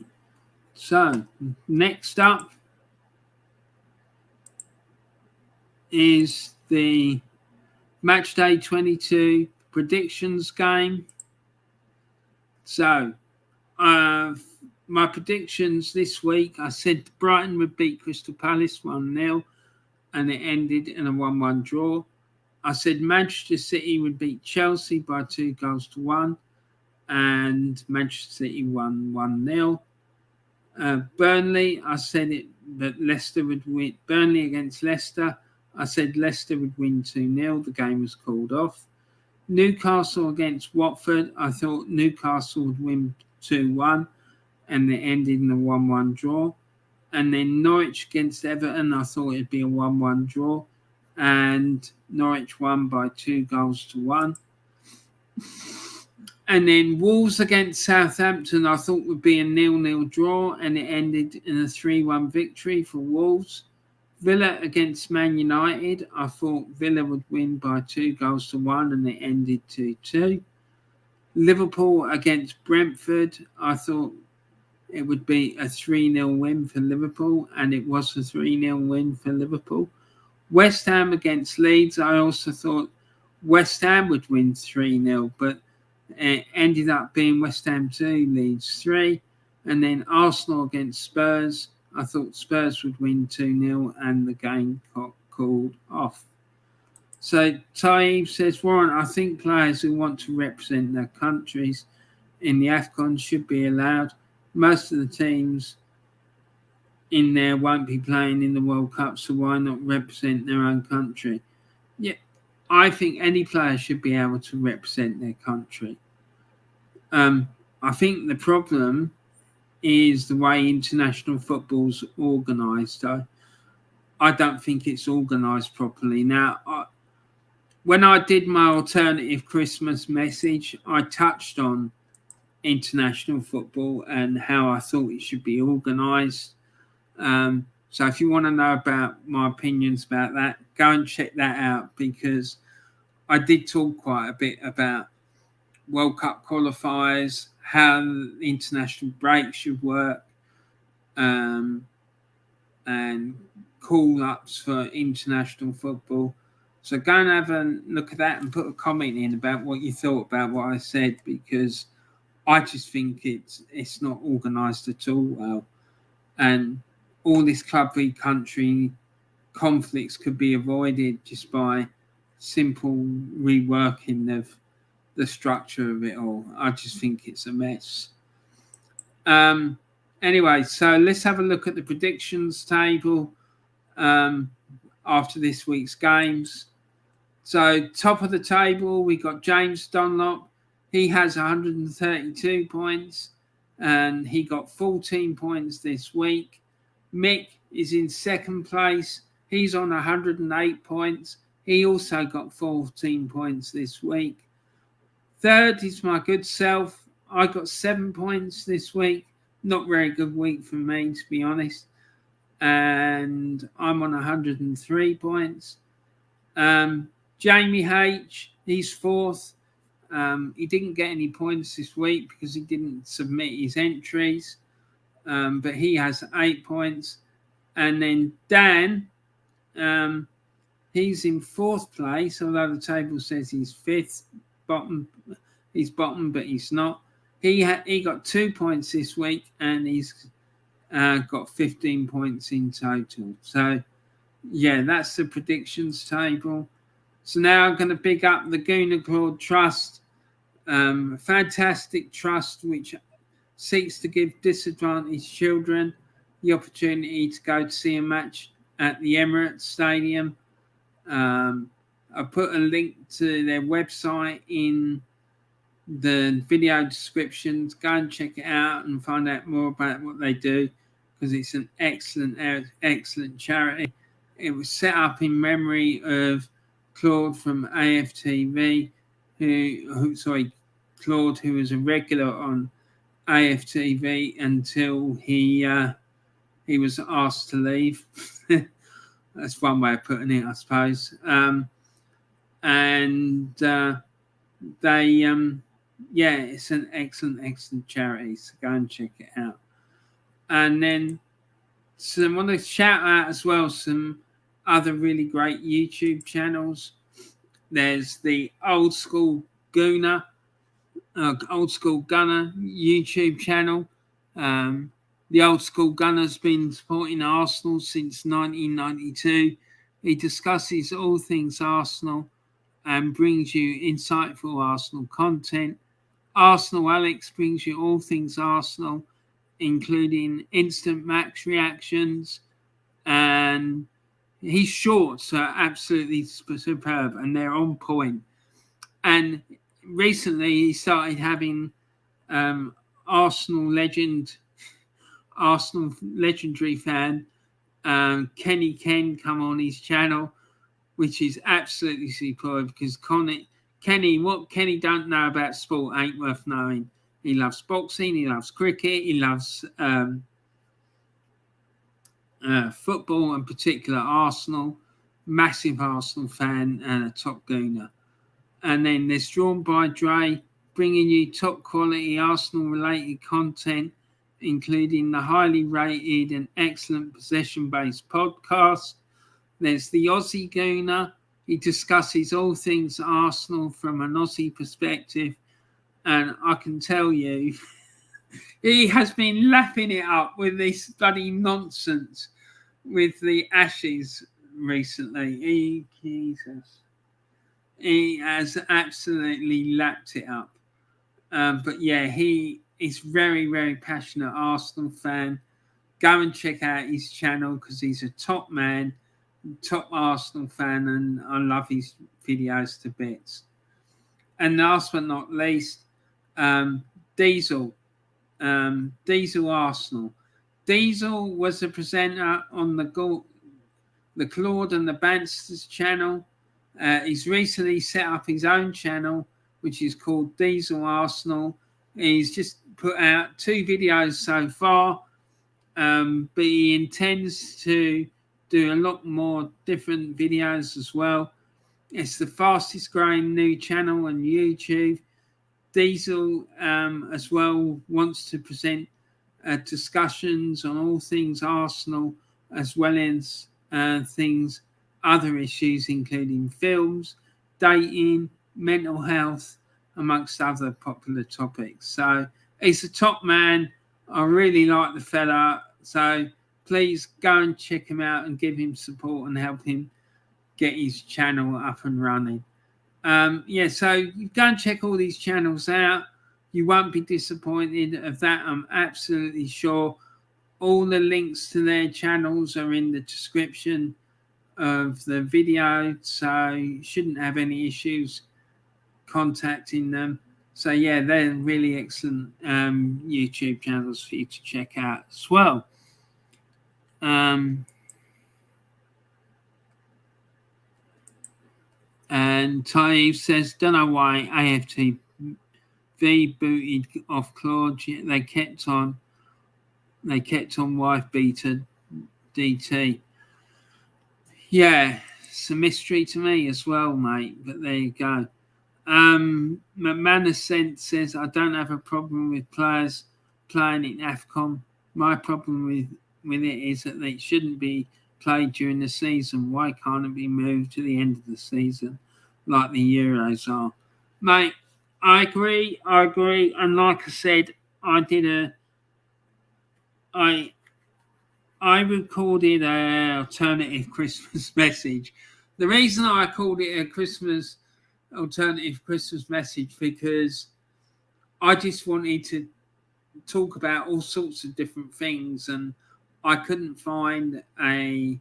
So, next up is the Matchday 22 predictions game. So, my predictions this week, I said Brighton would beat Crystal Palace 1-0, and it ended in a 1-1 draw. I said Manchester City would beat Chelsea by 2-1, and Manchester City won 1-0. Burnley, I said it, but Leicester would win. Burnley against Leicester, I said Leicester would win 2-0. The game was called off. Newcastle against Watford, I thought Newcastle would win 2-1, and it ended in a 1-1 draw. And then Norwich against Everton, I thought it'd be a 1-1 draw, and Norwich won by 2-1. And then Wolves against Southampton, I thought would be a 0-0 draw, and it ended in a 3-1 victory for Wolves. Villa against Man United, I thought Villa would win by 2-1, and it ended 2-2. Liverpool against Brentford, I thought it would be a 3-0 win for Liverpool, and it was a 3-0 win for Liverpool. West Ham against Leeds, I also thought West Ham would win 3-0, but it ended up being West Ham 2, Leeds 3. And then Arsenal against Spurs, I thought Spurs would win 2-0, and the game got called off. So Taib says, Warren, I think players who want to represent their countries in the AFCON should be allowed. Most of the teams in there won't be playing in the World Cup, so why not represent their own country? Yeah, I think any player should be able to represent their country. I think the problem is the way international football's organised. I don't think it's organised properly. Now, when I did my alternative Christmas message, I touched on international football and how I thought it should be organised. So if you want to know about my opinions about that, go and check that out, because I did talk quite a bit about World Cup qualifiers, how the international break should work, and call-ups for international football. So go and have a look at that and put a comment in about what you thought about what I said, because I just think it's not organised at all well. And all this club v country conflicts could be avoided just by simple reworking of the structure of it all. I just think it's a mess. Anyway, so let's have a look at the predictions table after this week's games. So top of the table, we got James Dunlop. He has 132 points and he got 14 points this week. Mick is in second place. He's on 108 points. He also got 14 points this week. Third is my good self. I got 7 points this week. Not very good week for me, to be honest. And I'm on 103 points. Jamie H, he's fourth. He didn't get any points this week because he didn't submit his entries. But he has 8 points. And then Dan, he's in fourth place, although the table says he's fifth. He's bottom, but he's not. He got 2 points this week, and he's got 15 points in total. So, yeah, that's the predictions table. So now I'm going to big up the Gooner Claude Trust, a fantastic trust which seeks to give disadvantaged children the opportunity to go to see a match at the Emirates Stadium. I put a link to their website in the video descriptions. Go and check it out and find out more about what they do, because it's an excellent charity. It was set up in memory of Claude from AFTV, Claude, who was a regular on AFTV until he was asked to leave. That's one way of putting it, I suppose. It's an excellent charity, so go and check it out. And then I want to shout out as well some other really great YouTube channels. There's the Old Skool Gunner YouTube channel. The Old Skool Gunner's been supporting Arsenal since 1992. He discusses all things Arsenal and brings you insightful Arsenal content. Arsenal Alex brings you all things Arsenal, including instant match reactions, and his shorts are absolutely superb and they're on point. And recently he started having Arsenal legendary fan Kenny Ken come on his channel, which is absolutely superb, because what Kenny don't know about sport ain't worth knowing. He loves boxing, he loves cricket, he loves football, in particular Arsenal. Massive Arsenal fan and a top gooner. And then there's Drawn by Dre, bringing you top quality Arsenal related content, including the highly rated and excellent possession-based podcast. There's the Aussie Gooner. He discusses all things Arsenal from an Aussie perspective. And I can tell you, he has been lapping it up with this bloody nonsense with the Ashes recently. He has absolutely lapped it up. But yeah, he is very, very passionate Arsenal fan. Go and check out his channel, because he's a top man, top Arsenal fan, and I love his videos to bits. And last but not least, Diesel Arsenal. Diesel was a presenter on the Claude and the Bansters channel. He's recently set up his own channel, which is called Diesel Arsenal. He's just put out 2 videos so far, but he intends to do a lot more different videos as well. It's the fastest growing new channel on YouTube. Diesel as well wants to present discussions on all things Arsenal, as well as other issues, including films, dating, mental health, amongst other popular topics. So he's a top man. I really like the fella. So please go and check him out and give him support and help him get his channel up and running. So you go and check all these channels out. You won't be disappointed of that, I'm absolutely sure. All the links to their channels are in the description of the video, so you shouldn't have any issues contacting them. So yeah, they're really excellent YouTube channels for you to check out as well. And Taib says, don't know why AFTV booted off Claude. They kept on wife beater DT. Yeah, it's a mystery to me as well, mate. But there you go. McManus says, I don't have a problem with players playing in AFCON. My problem with it is that they shouldn't be played during the season. Why can't it be moved to the end of the season like the Euros are? Mate, I agree. And like I said, I recorded an alternative Christmas message. The reason I called it a alternative Christmas message because I just wanted to talk about all sorts of different things, and I couldn't find a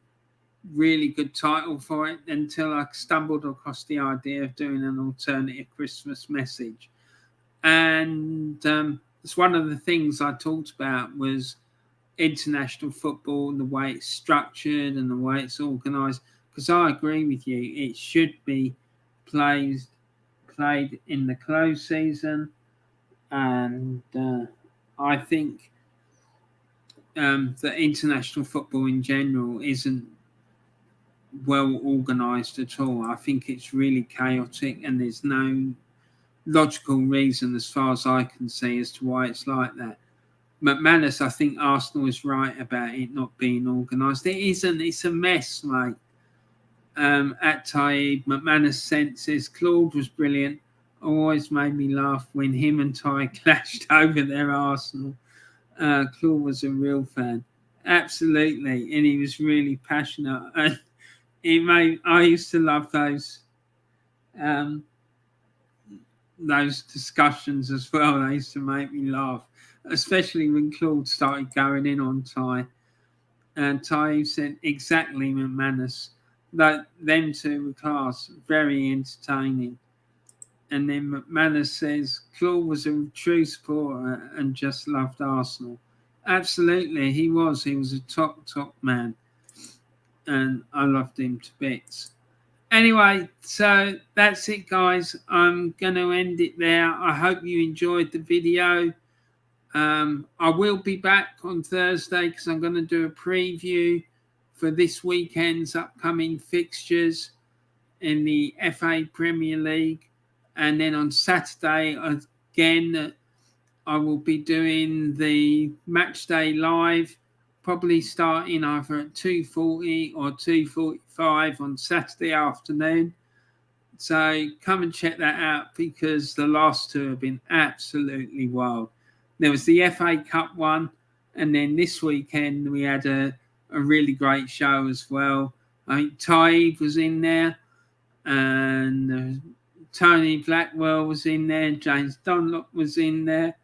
really good title for it until I stumbled across the idea of doing an alternative Christmas message. And it's one of the things I talked about was international football, the way it's structured and the way it's organised. Because I agree with you, it should be played in the closed season, and I think that international football in general isn't well organised at all. I think it's really chaotic, and there's no logical reason, as far as I can see, as to why it's like that. McManus, I think Arsenal is right about it not being organised. It isn't. It's a mess, mate. At Taib, McManus says Claude was brilliant. Always made me laugh when him and Ty clashed over their Arsenal. Claude was a real fan. Absolutely. And he was really passionate. I used to love those discussions as well. They used to make me laugh, especially when Claude started going in on Ty. And Ty said, exactly, McManus. That them two were class, very entertaining. And then McManus says, Claude was a true supporter and just loved Arsenal. Absolutely, he was. He was a top man. And I loved him to bits. Anyway, so that's it, guys. I'm going to end it there. I hope you enjoyed the video. I will be back on Thursday because I'm going to do a preview for this weekend's upcoming fixtures in the FA Premier League. And then on Saturday, again, I will be doing the match day live, probably starting either at 2:40 or 2:45 on Saturday afternoon. So come and check that out because the last two have been absolutely wild. There was the FA Cup one, and then this weekend we had a really great show as well. I think Taib was in there, and Tony Blackwell was in there, James Dunlop was in there.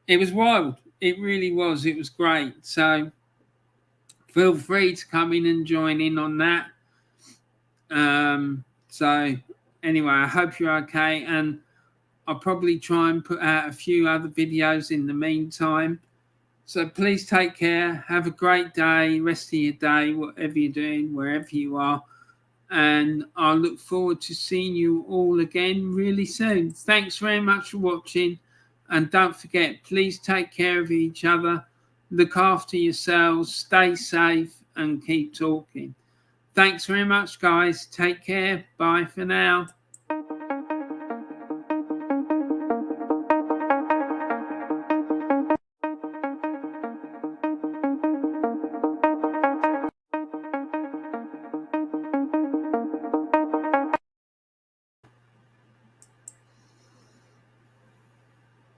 It was wild. It really was. It was great. So feel free to come in and join in on that. So anyway, I hope you're okay, and I'll probably try and put out a few other videos in the meantime. So please take care. Have a great day, rest of your day, whatever you're doing, wherever you are. And I look forward to seeing you all again really soon. Thanks very much for watching. And don't forget, please take care of each other. Look after yourselves. Stay safe and keep talking. Thanks very much, guys. Take care. Bye for now.